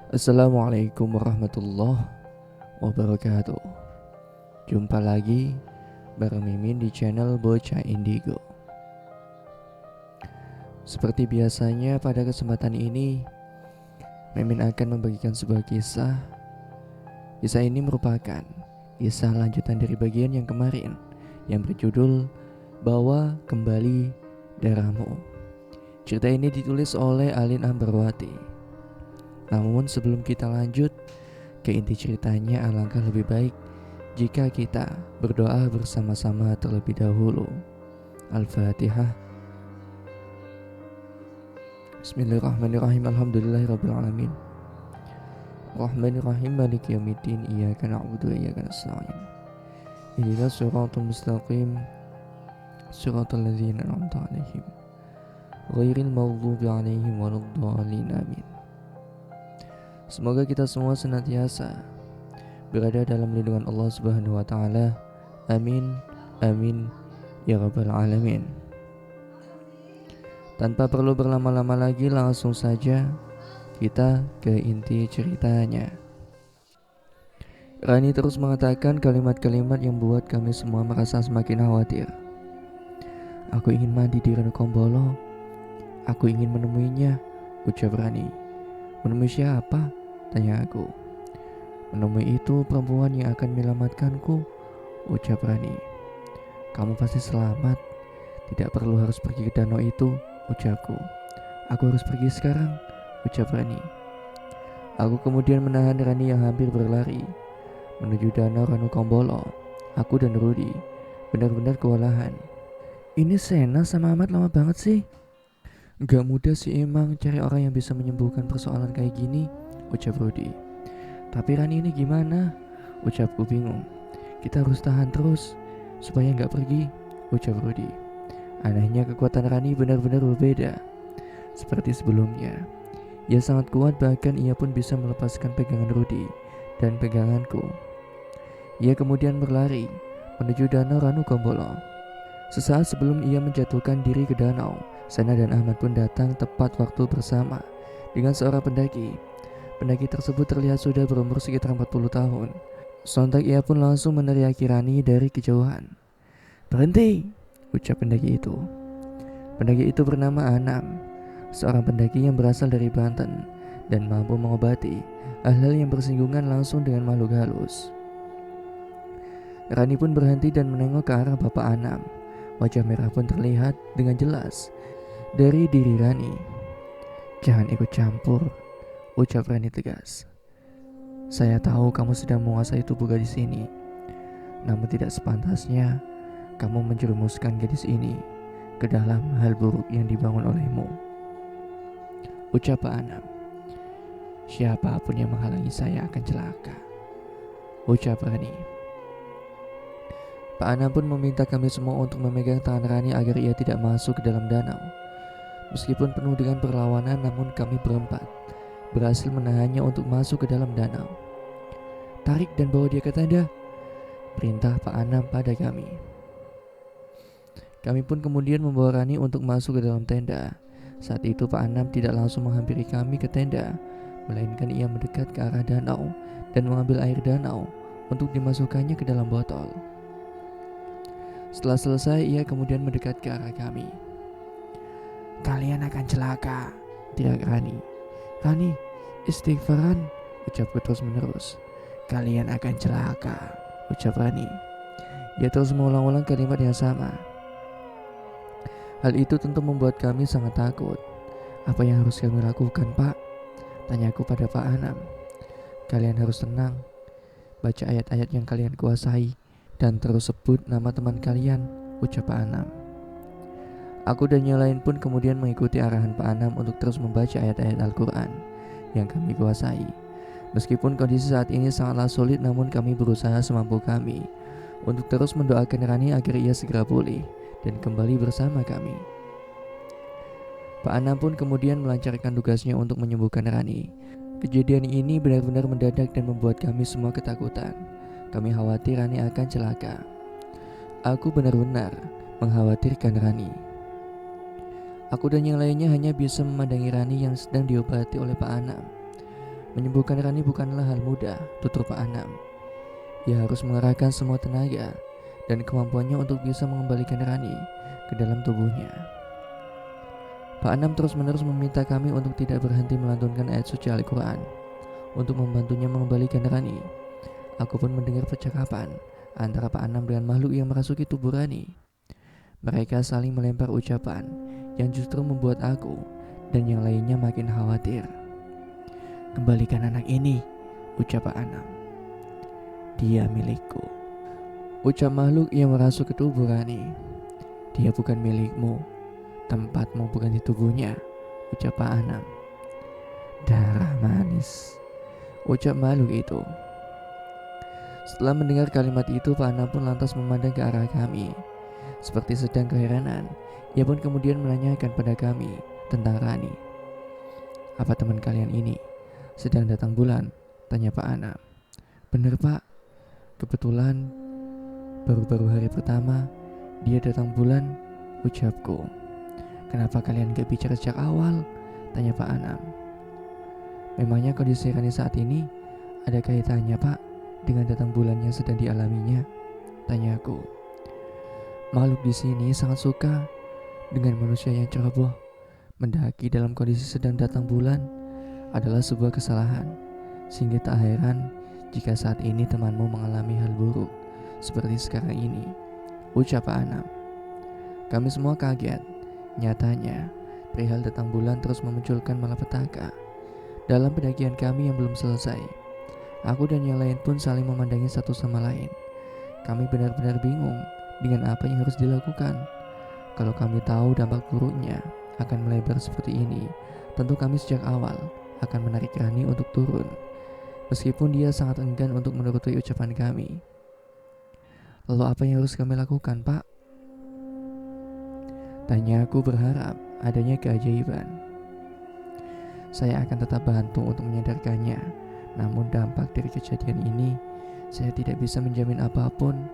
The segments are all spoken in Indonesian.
Assalamualaikum warahmatullahi wabarakatuh. Jumpa lagi bareng Mimin di channel Bocah Indigo. Seperti biasanya pada kesempatan ini Mimin akan membagikan sebuah kisah. Kisah ini merupakan kisah lanjutan dari bagian yang kemarin yang berjudul Bawa Kembali Darahmu. Cerita ini ditulis oleh Alin Ambarwati. Namun sebelum kita lanjut ke inti ceritanya, alangkah lebih baik jika kita berdoa bersama-sama terlebih dahulu. Al-Fatihah. Bismillahirrahmanirrahim. Alhamdulillahirabbil alamin. Rahmanirrahim maliki yaumiddin. Iyyaka na'budu wa iyyaka nasta'in. Ihdinas siratal mustaqim. Siratal ladzina an'amta 'alaihim ghairil maghdubi 'alaihim waladdallin. Amin. Semoga kita semua senantiasa berada dalam lindungan Allah Subhanahu wa taala. Amin. Amin ya rabbal alamin. Tanpa perlu berlama-lama lagi, langsung saja kita ke inti ceritanya. Rani terus mengatakan kalimat-kalimat yang membuat kami semua merasa semakin khawatir. Aku ingin mandi di Ranu Kombolo. Aku ingin menemuinya, ucap Rani. Menemui siapa? Tanya aku. Menemui itu perempuan yang akan menyelamatkanku, ucap Rani. Kamu pasti selamat. Tidak perlu harus pergi ke danau itu, ucapku. Aku harus pergi sekarang, ucap Rani. Aku kemudian menahan Rani yang hampir berlari menuju danau Ranu Kombolo. Aku dan Rudi benar-benar kewalahan. Ini Sena sama Ahmad lama banget sih. Gak mudah sih emang cari orang yang bisa menyembuhkan persoalan kayak gini, ucap Rudi. Tapi Rani ini gimana? Ucapku bingung. Kita harus tahan terus supaya gak pergi, ucap Rudi. Anehnya kekuatan Rani benar-benar berbeda. Seperti sebelumnya, ia sangat kuat, bahkan ia pun bisa melepaskan pegangan Rudi dan peganganku. Ia kemudian berlari menuju danau Ranu Kombolo. Sesaat sebelum ia menjatuhkan diri ke danau, Sena dan Ahmad pun datang tepat waktu bersama dengan seorang pendaki. Pendaki tersebut terlihat sudah berumur sekitar 40 tahun. Sontak ia pun langsung meneriaki Rani dari kejauhan. Berhenti, ucap pendaki itu. Pendaki itu bernama Anam, seorang pendaki yang berasal dari Banten dan mampu mengobati hal-hal yang bersinggungan langsung dengan makhluk halus. Rani pun berhenti dan menengok ke arah Bapak Anam. Wajah merah pun terlihat dengan jelas dari diri Rani. Jangan ikut campur, ucap Rani tegas. Saya tahu kamu sedang menguasai tubuh gadis ini, namun tidak sepantasnya kamu menjerumuskan gadis ini ke dalam hal buruk yang dibangun olehmu, ucap Pak Anam. Siapapun yang menghalangi saya akan celaka, ucap Rani. Pak Anam pun meminta kami semua untuk memegang tangan Rani agar ia tidak masuk ke dalam danau. Meskipun penuh dengan perlawanan, namun kami berempat berhasil menahannya untuk masuk ke dalam danau. Tarik dan bawa dia ke tenda, perintah Pak Anam pada kami. Kami pun kemudian membawa Rani untuk masuk ke dalam tenda. Saat itu Pak Anam tidak langsung menghampiri kami ke tenda, melainkan ia mendekat ke arah danau dan mengambil air danau untuk dimasukkannya ke dalam botol. Setelah selesai, ia kemudian mendekat ke arah kami. Kalian akan celaka, teriak Rani. Rani, istighfaran, ucapku terus menerus. Kalian akan celaka, ucap Rani. Dia terus mengulang-ulang kalimat yang sama. Hal itu tentu membuat kami sangat takut. Apa yang harus kami lakukan, Pak? Tanyaku pada Pak Anam. Kalian harus tenang, baca ayat-ayat yang kalian kuasai, dan terus sebut nama teman kalian, ucap Pak Anam. Aku dan yang lain pun kemudian mengikuti arahan Pak Anam untuk terus membaca ayat-ayat Al-Quran yang kami kuasai. Meskipun kondisi saat ini sangatlah sulit, namun kami berusaha semampu kami untuk terus mendoakan Rani agar ia segera pulih dan kembali bersama kami. Pak Anam pun kemudian melancarkan tugasnya untuk menyembuhkan Rani. Kejadian ini benar-benar mendadak dan membuat kami semua ketakutan. Kami khawatir Rani akan celaka. Aku benar-benar mengkhawatirkan Rani. Aku dan yang lainnya hanya bisa memandangi Rani yang sedang diobati oleh Pak Anam. Menyembuhkan Rani bukanlah hal mudah, tutur Pak Anam. Ia harus mengerahkan semua tenaga dan kemampuannya untuk bisa mengembalikan Rani ke dalam tubuhnya. Pak Anam terus-menerus meminta kami untuk tidak berhenti melantunkan ayat suci Al-Quran untuk membantunya mengembalikan Rani. Aku pun mendengar percakapan antara Pak Anam dengan makhluk yang merasuki tubuh Rani. Mereka saling melempar ucapan yang justru membuat aku dan yang lainnya makin khawatir. "Kembalikan anak ini," ucap Pak Anam. "Dia milikku," ucap makhluk yang merasuk ke tubuh Rani. "Dia bukan milikmu. Tempatmu bukan di tubuhnya," ucap Pak Anam. "Darah manis," ucap makhluk itu. Setelah mendengar kalimat itu, Pak Anam pun lantas memandang ke arah kami. Seperti sedang keheranan, ia pun kemudian menanyakan pada kami tentang Rani. "Apa teman kalian ini sedang datang bulan?" tanya Pak Anam. "Bener Pak, kebetulan baru-baru hari pertama dia datang bulan," ucapku. "Kenapa kalian gak bicara sejak awal?" tanya Pak Anam. "Memangnya kondisi Rani saat ini ada kaitannya Pak dengan datang bulan yang sedang dialaminya?" tanyaku. Makhluk di sini sangat suka dengan manusia yang ceroboh. Mendaki dalam kondisi sedang datang bulan adalah sebuah kesalahan, sehingga tak heran jika saat ini temanmu mengalami hal buruk seperti sekarang ini, ucap Pak Anam. Kami semua kaget. Nyatanya, perihal datang bulan terus memunculkan malapetaka dalam pendakian kami yang belum selesai. Aku dan yang lain pun saling memandangi satu sama lain. Kami benar-benar bingung dengan apa yang harus dilakukan. Kalau kami tahu dampak buruknya akan melebar seperti ini, tentu kami sejak awal akan menarik Rani untuk turun, meskipun dia sangat enggan untuk menuruti ucapan kami. "Lalu apa yang harus kami lakukan, Pak?" tanya aku berharap adanya keajaiban. "Saya akan tetap bantu untuk menyadarkannya, namun dampak dari kejadian ini saya tidak bisa menjamin apapun.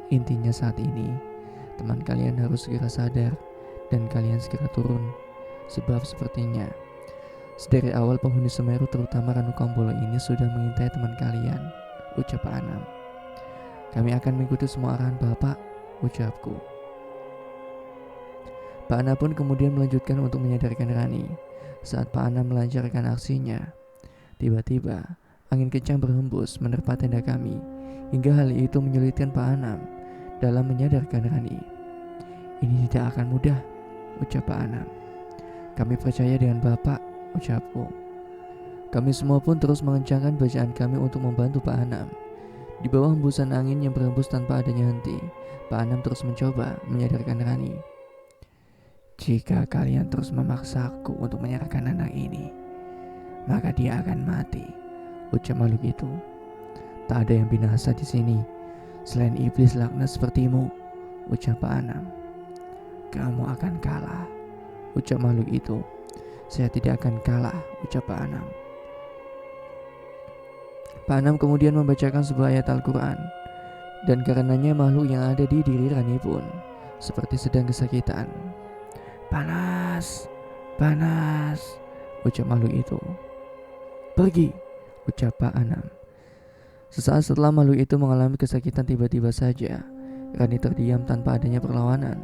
Intinya saat ini, teman kalian harus segera sadar dan kalian segera turun, sebab sepertinya sedari awal penghuni Semeru terutama Ranu Kombolo ini sudah mengintai teman kalian," ucap Pak Anam. "Kami akan mengikuti semua arahan Bapak," ucapku. Pak Anam pun kemudian melanjutkan untuk menyadarkan Rani. Saat Pak Anam melancarkan aksinya, tiba-tiba angin kencang berhembus menerpa tenda kami, hingga hal itu menyulitkan Pak Anam dalam menyadarkan Rani. "Ini tidak akan mudah," ucap Pak Anam. "Kami percaya dengan Bapak," ucapku. Kami semua pun terus mengencangkan bacaan kami untuk membantu Pak Anam. Di bawah hembusan angin yang berhembus tanpa adanya henti, Pak Anam terus mencoba menyadarkan Rani. "Jika kalian terus memaksaku untuk menyerahkan anak ini, maka dia akan mati," ucap makhluk itu. "Tak ada yang binasa di sini selain iblis laknat sepertimu," ucap Pak Anam. "Kamu akan kalah," ucap makhluk itu. "Saya tidak akan kalah," ucap Pak Anam. Pak Anam kemudian membacakan sebuah ayat Al-Quran, dan karenanya makhluk yang ada di diri Rani pun seperti sedang kesakitan. "Panas, panas," ucap makhluk itu. "Pergi," ucap Pak Anam. Sesaat setelah makhluk itu mengalami kesakitan, tiba-tiba saja Rani terdiam tanpa adanya perlawanan.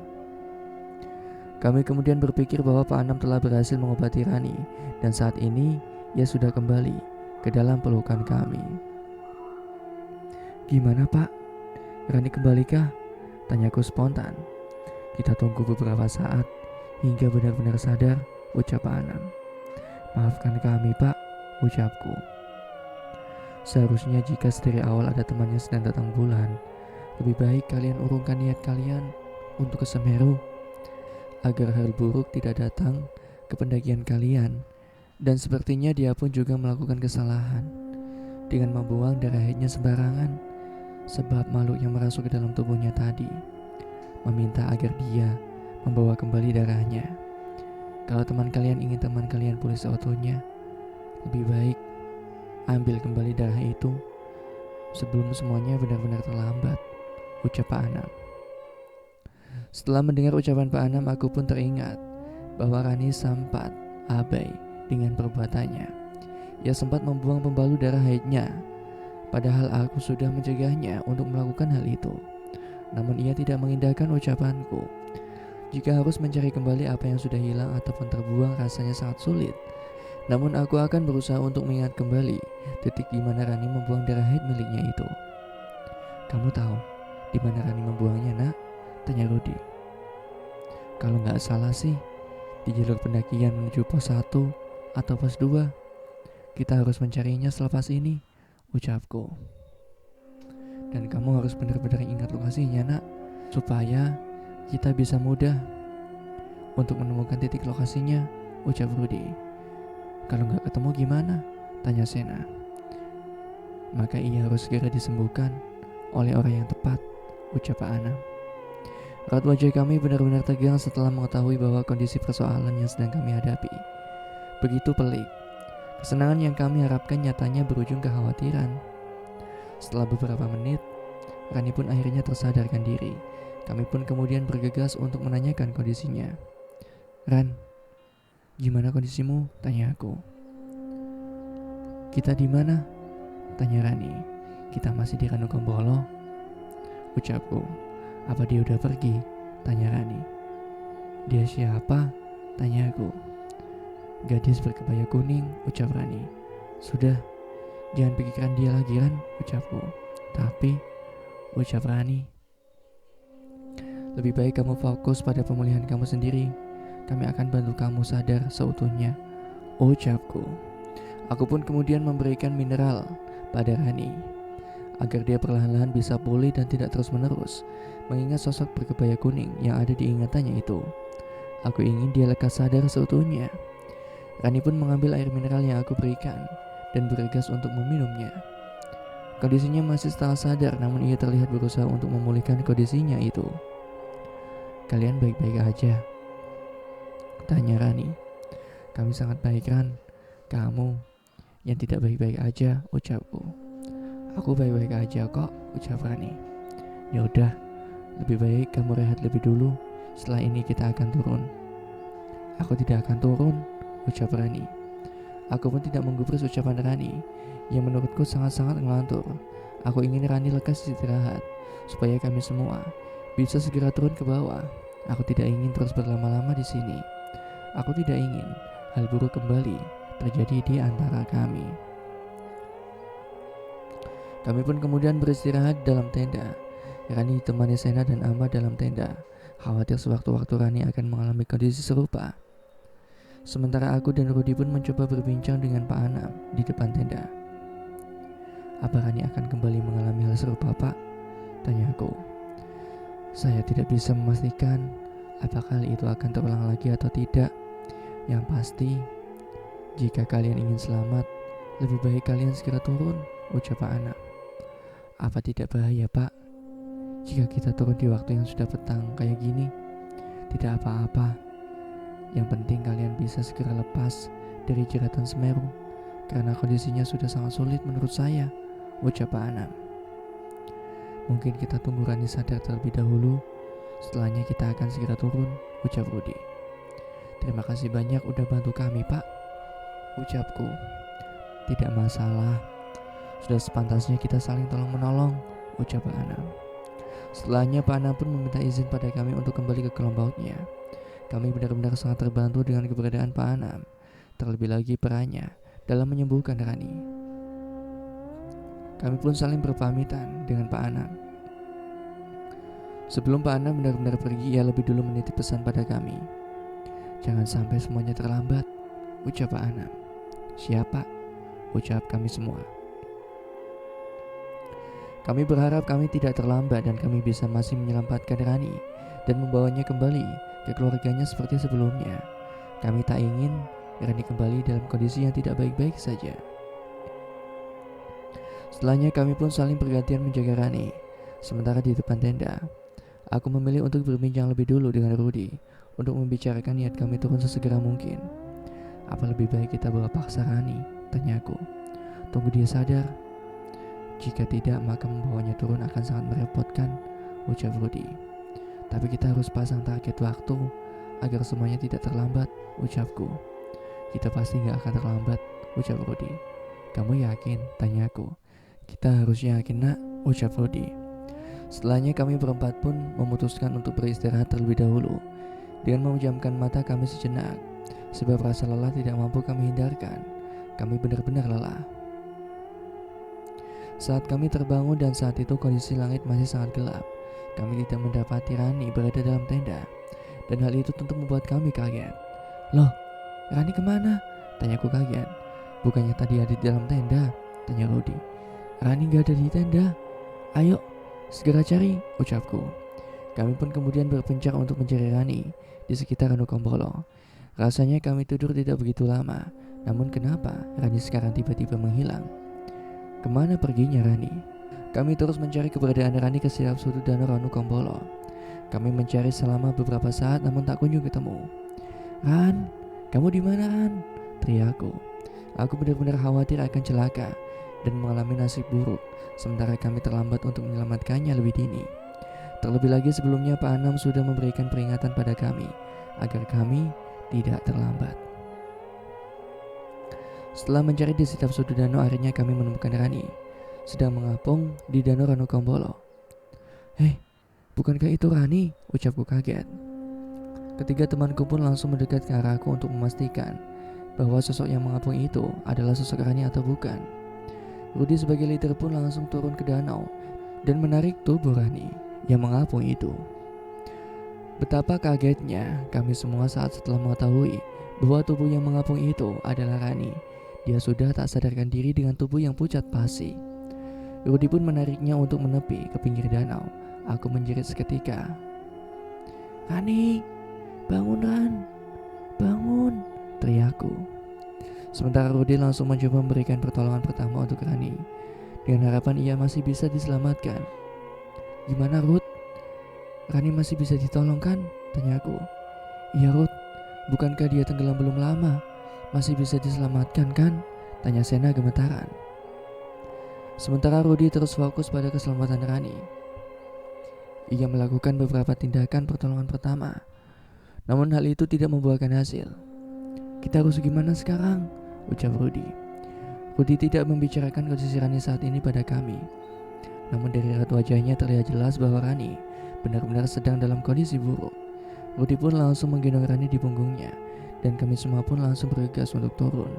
Kami kemudian berpikir bahwa Pak Anam telah berhasil mengobati Rani, dan saat ini ia sudah kembali ke dalam pelukan kami. "Gimana Pak? Rani kembalikah?" tanyaku spontan. "Kita tunggu beberapa saat hingga benar-benar sadar," ucap Pak Anam. "Maafkan kami Pak," ucapku. "Seharusnya jika dari awal ada temannya sedang datang bulan, lebih baik kalian urungkan niat kalian untuk ke Semeru, agar hal buruk tidak datang ke pendakian kalian. Dan sepertinya dia pun juga melakukan kesalahan dengan membuang darah haidnya sembarangan, sebab makhluk yang merasuk ke dalam tubuhnya tadi meminta agar dia membawa kembali darahnya. Kalau teman kalian ingin teman kalian pulih seutuhnya, lebih baik ambil kembali darah itu sebelum semuanya benar-benar terlambat, ucap Pak Anam. Setelah mendengar ucapan Pak Anam, aku pun teringat bahwa Rani sempat abai dengan perbuatannya. Ia sempat membuang pembalut darah haidnya, padahal aku sudah mencegahnya untuk melakukan hal itu. Namun ia tidak mengindahkan ucapanku. Jika harus mencari kembali apa yang sudah hilang ataupun terbuang rasanya sangat sulit. Namun aku akan berusaha untuk mengingat kembali detik di mana Rani membuang darah haid miliknya itu. Kamu tahu di mana Rani membuangnya, nak? Tanya Rudi. Kalau nggak salah sih, di jalur pendakian menuju pos 1 atau pos 2. Kita harus mencarinya selepas ini, ucapku. Dan kamu harus benar-benar ingat lokasinya, nak, supaya kita bisa mudah untuk menemukan titik lokasinya, ucap Rudi. Kalau nggak ketemu gimana? Tanya Sena. Maka ia harus segera disembuhkan oleh orang yang tepat, ucap Pak Anam. Raut wajah kami benar-benar tegang setelah mengetahui bahwa kondisi persoalan yang sedang kami hadapi begitu pelik. Kesenangan yang kami harapkan nyatanya berujung kekhawatiran. Setelah beberapa menit, Rani pun akhirnya tersadarkan diri. Kami pun kemudian bergegas untuk menanyakan kondisinya. Ran, gimana kondisimu? Tanya aku. Kita di mana? Tanya Rani. Kita masih di Ranu Kombolo, ucapku. Apa dia udah pergi? Tanya Rani. Dia siapa? Tanya aku. Gadis berkebaya kuning, ucap Rani. Sudah, jangan pikirkan dia lagi, Ran, ucapku. Tapi, ucap Rani, lebih baik kamu fokus pada pemulihan kamu sendiri. Kami akan bantu kamu sadar seutuhnya, ucapku. Aku pun kemudian memberikan mineral pada Rani agar dia perlahan-lahan bisa pulih dan tidak terus-menerus mengingat sosok berkebaya kuning yang ada di ingatannya itu. Aku ingin dia lekas sadar seutuhnya. Rani pun mengambil air mineral yang aku berikan dan bergegas untuk meminumnya. Kondisinya masih setengah sadar, namun ia terlihat berusaha untuk memulihkan kondisinya itu. Kalian baik-baik aja? Tanya Rani. Kami sangat baik, Ran. Kamu yang tidak baik-baik aja, ucapku. Aku baik-baik aja kok, ucap Rani. Yaudah, lebih baik kamu rehat lebih dulu. Setelah ini kita akan turun. Aku tidak akan turun, ucap Rani. Aku pun tidak menggubris ucapan Rani yang menurutku sangat-sangat ngelantur. Aku ingin Rani lekas istirahat supaya kami semua bisa segera turun ke bawah. Aku tidak ingin terus berlama-lama di sini. Aku tidak ingin hal buruk kembali terjadi di antara kami. Kami pun kemudian beristirahat dalam tenda. Rani ditemani Sena dan Ahmad dalam tenda, khawatir sewaktu-waktu Rani akan mengalami kondisi serupa. Sementara aku dan Rudi pun mencoba berbincang dengan Pak Anam di depan tenda. Apa Rani akan kembali mengalami hal serupa, Pak? Tanya aku. Saya tidak bisa memastikan apakah hal itu akan terulang lagi atau tidak. Yang pasti, jika kalian ingin selamat, lebih baik kalian segera turun, ucap Pak Anam. Apa tidak bahaya, Pak, jika kita turun di waktu yang sudah petang kayak gini? Tidak apa-apa. Yang penting kalian bisa segera lepas dari jeratan Semeru, karena kondisinya sudah sangat sulit menurut saya, ucap Pak Anam. Mungkin kita tunggu Rani sadar terlebih dahulu, setelahnya kita akan segera turun, ucap Rudi. Terima kasih banyak udah bantu kami, Pak, ucapku. Tidak masalah, sudah sepantasnya kita saling tolong-menolong, ucap Pak Anam. Setelahnya Pak Anam pun meminta izin pada kami untuk kembali ke kelompoknya. Kami benar-benar sangat terbantu dengan keberadaan Pak Anam, terlebih lagi perannya dalam menyembuhkan Rani. Kami pun saling berpamitan dengan Pak Anam. Sebelum Pak Anam benar-benar pergi, ia lebih dulu menitip pesan pada kami. Jangan sampai semuanya terlambat, ucap Pak Anam. Siapa? Ucap kami semua. Kami berharap kami tidak terlambat dan kami bisa masih menyelamatkan Rani dan membawanya kembali ke keluarganya seperti sebelumnya. Kami tak ingin Rani kembali dalam kondisi yang tidak baik-baik saja. Setelahnya kami pun saling bergantian menjaga Rani. Sementara di depan tenda, aku memilih untuk berbincang lebih dulu dengan Rudi untuk membicarakan niat kami turun sesegera mungkin. Apa lebih baik kita bawa paksa Rani? Tanyaku. Tunggu dia sadar. Jika tidak, maka membawanya turun akan sangat merepotkan, ucap Rudy. Tapi kita harus pasang target waktu agar semuanya tidak terlambat, ucapku. Kita pasti gak akan terlambat, ucap Rudy. Kamu yakin? Tanyaku. Kita harus yakin, nak, ucap Rudy. Setelahnya kami berempat pun memutuskan untuk beristirahat terlebih dahulu. Dengan memejamkan mata kami sejenak, sebab rasa lelah tidak mampu kami hindarkan. Kami benar-benar lelah. Saat kami terbangun dan saat itu kondisi langit masih sangat gelap, kami tidak mendapati Rani berada dalam tenda. Dan hal itu tentu membuat kami kaget. Loh, Rani kemana? Tanyaku kaget. Bukannya tadi ada di dalam tenda? Tanya Rudy. Rani gak ada di tenda. Ayo, segera cari, ucapku. Kami pun kemudian berpencar untuk mencari Rani di sekitar Ranu Kombolo. Rasanya kami tidur tidak begitu lama. Namun kenapa Rani sekarang tiba-tiba menghilang? Kemana perginya Rani? Kami terus mencari keberadaan Rani ke setiap sudut danau Ranu Kombolo. Kami mencari selama beberapa saat namun tak kunjung ketemu. Ran, kamu di mana Ran? Teriakku. Aku benar-benar khawatir akan celaka dan mengalami nasib buruk, sementara kami terlambat untuk menyelamatkannya lebih dini. Terlebih lagi sebelumnya Pak Anam sudah memberikan peringatan pada kami agar kami tidak terlambat. Setelah mencari di setiap sudut danau, akhirnya kami menemukan Rani sedang mengapung di danau Ranu Kombolo. Hei, bukankah itu Rani? Ucapku kaget. Ketiga temanku pun langsung mendekat ke arahku untuk memastikan bahwa sosok yang mengapung itu adalah sosok Rani atau bukan. Rudy sebagai leader pun langsung turun ke danau dan menarik tubuh Rani yang mengapung itu. Betapa kagetnya kami semua saat setelah mengetahui bahwa tubuh yang mengapung itu adalah Rani. Dia sudah tak sadarkan diri dengan tubuh yang pucat pasi. Rudy pun menariknya untuk menepi ke pinggir danau. Aku menjerit seketika. Rani, bangun Ran, bangun, teriakku. Sementara Rudy langsung mencoba memberikan pertolongan pertama untuk Rani dengan harapan ia masih bisa diselamatkan. Gimana Ruth? Rani masih bisa ditolong kan? Tanyaku. Iya Ruth, bukankah dia tenggelam belum lama? Masih bisa diselamatkan kan? Tanya Sena gemetaran. Sementara Rudy terus fokus pada keselamatan Rani. Ia melakukan beberapa tindakan pertolongan pertama, namun hal itu tidak membuahkan hasil. Kita harus gimana sekarang? Ucap Rudy. Rudy tidak membicarakan kondisi Rani saat ini pada kami. Namun dari raut wajahnya terlihat jelas bahwa Rani benar-benar sedang dalam kondisi buruk. Rudy pun langsung menggendong Rani di punggungnya, dan kami semua pun langsung bergegas untuk turun.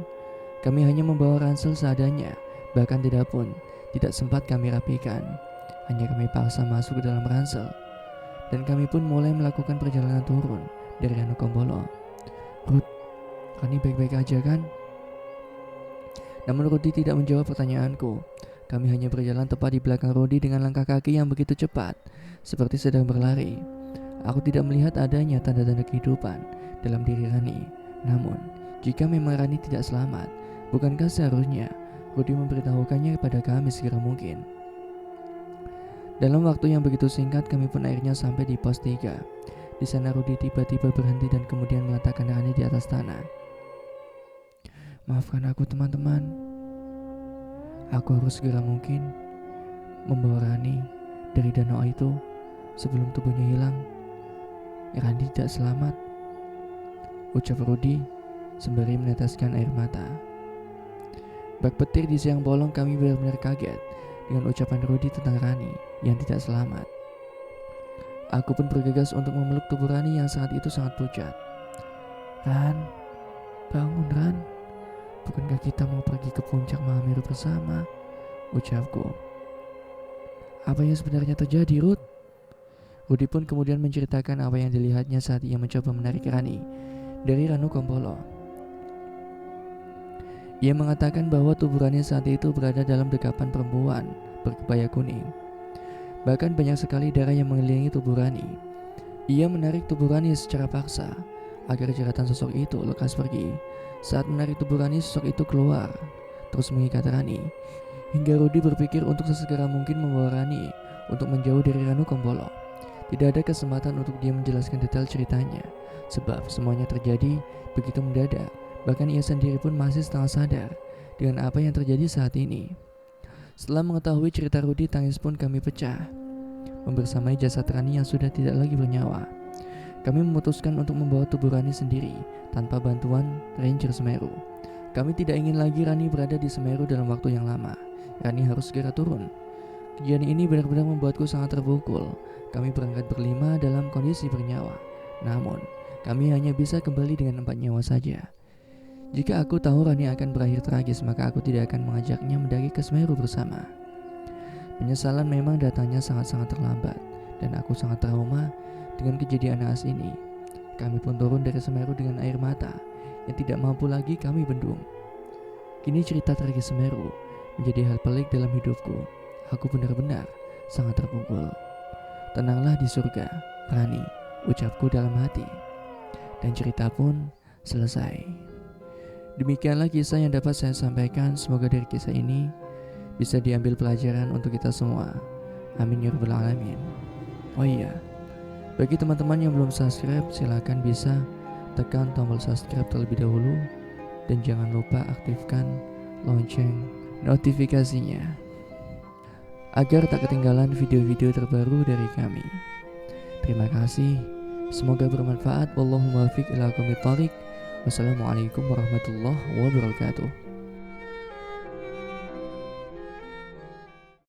Kami hanya membawa ransel seadanya, bahkan tidak sempat kami rapikan. Hanya kami paksa masuk ke dalam ransel, dan kami pun mulai melakukan perjalanan turun dari Ranu Kombolo. Ruth, Rani baik-baik aja kan? Namun Rudy tidak menjawab pertanyaanku. Kami hanya berjalan tepat di belakang Rudy dengan langkah kaki yang begitu cepat, seperti sedang berlari. Aku tidak melihat adanya tanda-tanda kehidupan dalam diri Rani. Namun, jika memang Rani tidak selamat, bukankah seharusnya Rudy memberitahukannya kepada kami segera mungkin? Dalam waktu yang begitu singkat, kami pun akhirnya sampai di pos 3. Di sana Rudy tiba-tiba berhenti dan kemudian meletakkan Rani di atas tanah. Maafkan aku teman-teman. Aku harus segera mungkin membawa Rani dari danau itu sebelum tubuhnya hilang. Rani tidak selamat, ucap Rudy sembari meneteskan air mata. Bak petir di siang bolong, kami benar-benar kaget dengan ucapan Rudy tentang Rani yang tidak selamat. Aku pun bergegas untuk memeluk tubuh Rani yang saat itu sangat pucat. Ran, bangun Ran. Bukankah kita mau pergi ke puncak Mahameru bersama? Ucapku. Apa yang sebenarnya terjadi, Ruth? Rudy pun kemudian menceritakan apa yang dilihatnya saat ia mencoba menarik Rani dari Ranu Kombolo. Ia mengatakan bahwa tubuh Rani saat itu berada dalam dekapan perempuan berkebaya kuning. Bahkan banyak sekali darah yang mengelilingi tubuh Rani. Ia menarik tubuh Rani secara paksa agar jeratan sosok itu lekas pergi. Saat menarik tubuh Rani, sosok itu keluar terus mengikat Rani, hingga Rudy berpikir untuk sesegera mungkin membawa Rani untuk menjauh dari Ranu Kombolo. Tidak ada kesempatan untuk dia menjelaskan detail ceritanya, sebab semuanya terjadi begitu mendadak. Bahkan ia sendiri pun masih setengah sadar dengan apa yang terjadi saat ini. Setelah mengetahui cerita Rudi, tangis pun kami pecah, membersamai jasad Rani yang sudah tidak lagi bernyawa. Kami memutuskan untuk membawa tubuh Rani sendiri tanpa bantuan Ranger Semeru. Kami tidak ingin lagi Rani berada di Semeru dalam waktu yang lama. Rani harus segera turun. Kejadian ini benar-benar membuatku sangat terpukul. Kami berangkat berlima dalam kondisi bernyawa. Namun, kami hanya bisa kembali dengan 4 nyawa saja. Jika aku tahu Rani akan berakhir tragis, maka aku tidak akan mengajaknya mendaki ke Semeru bersama. Penyesalan memang datangnya sangat-sangat terlambat, dan aku sangat trauma dengan kejadian naas ini. Kami pun turun dari Semeru dengan air mata yang tidak mampu lagi kami bendung. Kini cerita tragis Semeru menjadi hal pelik dalam hidupku. Aku benar-benar sangat terpukul. Tenanglah di surga, Rani, ucapku dalam hati. Dan cerita pun selesai. Demikianlah kisah yang dapat saya sampaikan. Semoga dari kisah ini bisa diambil pelajaran untuk kita semua. Amin ya rabbal alamin. Oh iya, bagi teman-teman yang belum subscribe, silakan bisa tekan tombol subscribe terlebih dahulu. Dan jangan lupa aktifkan lonceng notifikasinya agar tak ketinggalan video-video terbaru dari kami. Terima kasih, semoga bermanfaat. Wallahul muwaffiq ila aqwamit thoriq. Wassalamualaikum warahmatullahi wabarakatuh.